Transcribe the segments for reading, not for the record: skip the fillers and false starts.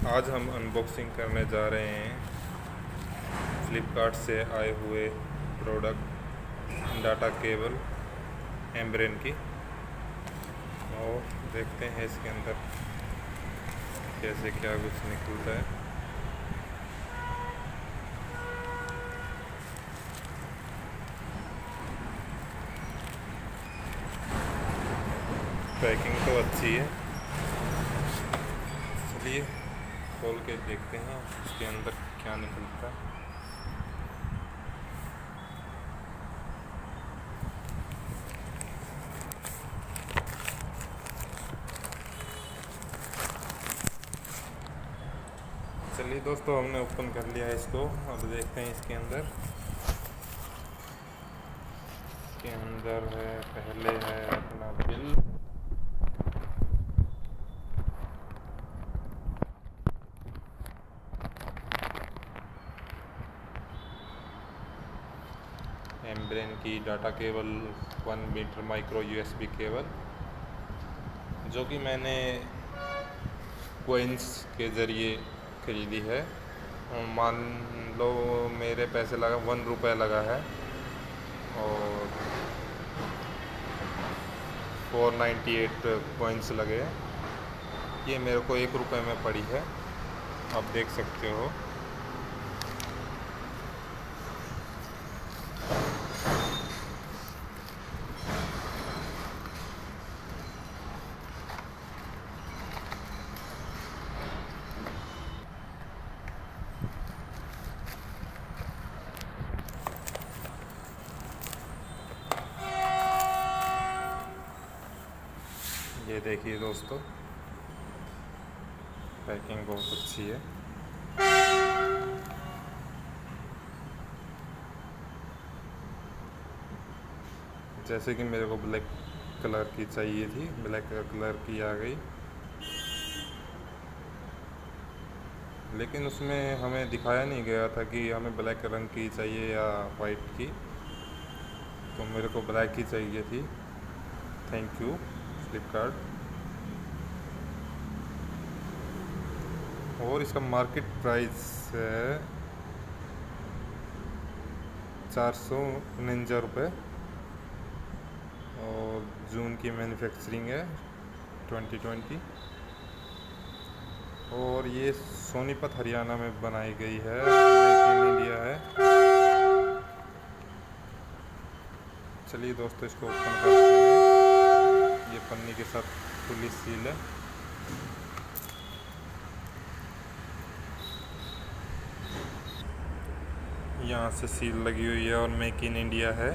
आज हम अनबॉक्सिंग करने जा रहे हैं फ्लिपकार्ट से आए हुए प्रोडक्ट डाटा केबल एम्ब्रेन की। और देखते हैं इसके अंदर कैसे क्या कुछ निकलता है। पैकिंग तो अच्छी है, चलिए खोल के देखते हैं इसके अंदर क्या निकलता है। चलिए दोस्तों, हमने ओपन कर लिया है इसको। अब देखते हैं इसके अंदर है, पहले है अपना बिल। एम्ब्रेन की data cable 1 metre micro USB cable, जो कि मैंने कोइंस के ज़रिए खरीदी है। मान लो मेरे पैसे लगा 1 रुपये लगा है और 498 कॉइन्स लगे। ये मेरे को 1 रुपये में पड़ी है, आप देख सकते हो। ये देखिए दोस्तों, पैकिंग बहुत अच्छी है। जैसे कि मेरे को ब्लैक कलर की चाहिए थी, ब्लैक कलर की आ गई, लेकिन उसमें हमें दिखाया नहीं गया था कि हमें ब्लैक रंग की चाहिए या वाइट की। तो मेरे को ब्लैक ही चाहिए थी। Thank you Flipkart. और इसका मार्केट प्राइस है 449 रुपये और जून की मैन्युफैक्चरिंग है 2020। और ये सोनीपत हरियाणा में बनाई गई है, मेक इन इंडिया है। चलिए दोस्तों, इसको ओपन करते हैं। ये पन्नी के साथ खुली सील है। यहाँ से सील लगी हुई है और मेक इन इंडिया है।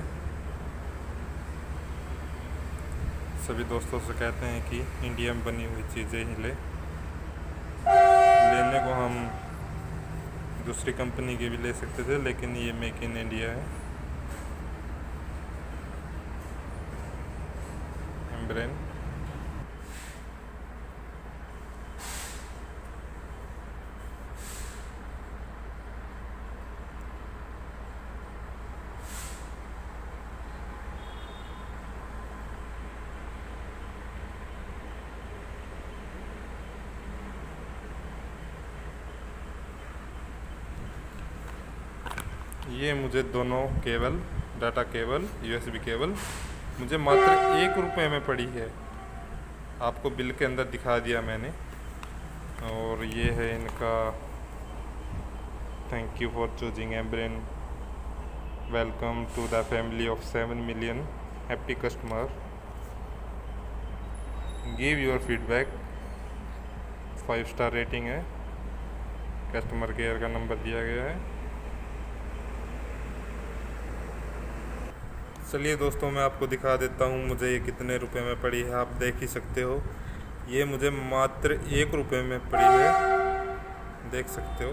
सभी दोस्तों से कहते हैं कि इंडिया में बनी हुई चीज़ें ही लेने को हम दूसरी कंपनी की भी ले सकते थे, लेकिन ये मेक इन इंडिया है एम्ब्रेन। ये मुझे दोनों cable, data cable, USB cable मुझे मात्र 1 रुपये में पड़ी है। आपको बिल के अंदर दिखा दिया मैंने। और ये है इनका thank you for choosing Ambrane, welcome to the family of 7 million happy customer, give your feedback. 5 star rating है। कस्टमर केयर का नंबर दिया गया है। चलिए दोस्तों, मैं आपको दिखा देता हूँ मुझे ये कितने रुपए में पड़ी है। आप देख ही सकते हो, ये मुझे मात्र 1 रुपये में पड़ी है, देख सकते हो।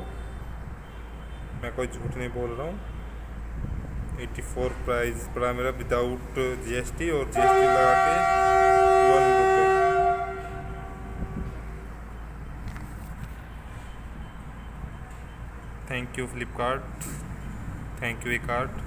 मैं कोई झूठ नहीं बोल रहा हूँ। 84 प्राइस पड़ा मेरा विदाउट जीएसटी, और जीएसटी लगा के 1 रुपये। Thank you Flipkart, thank you cart.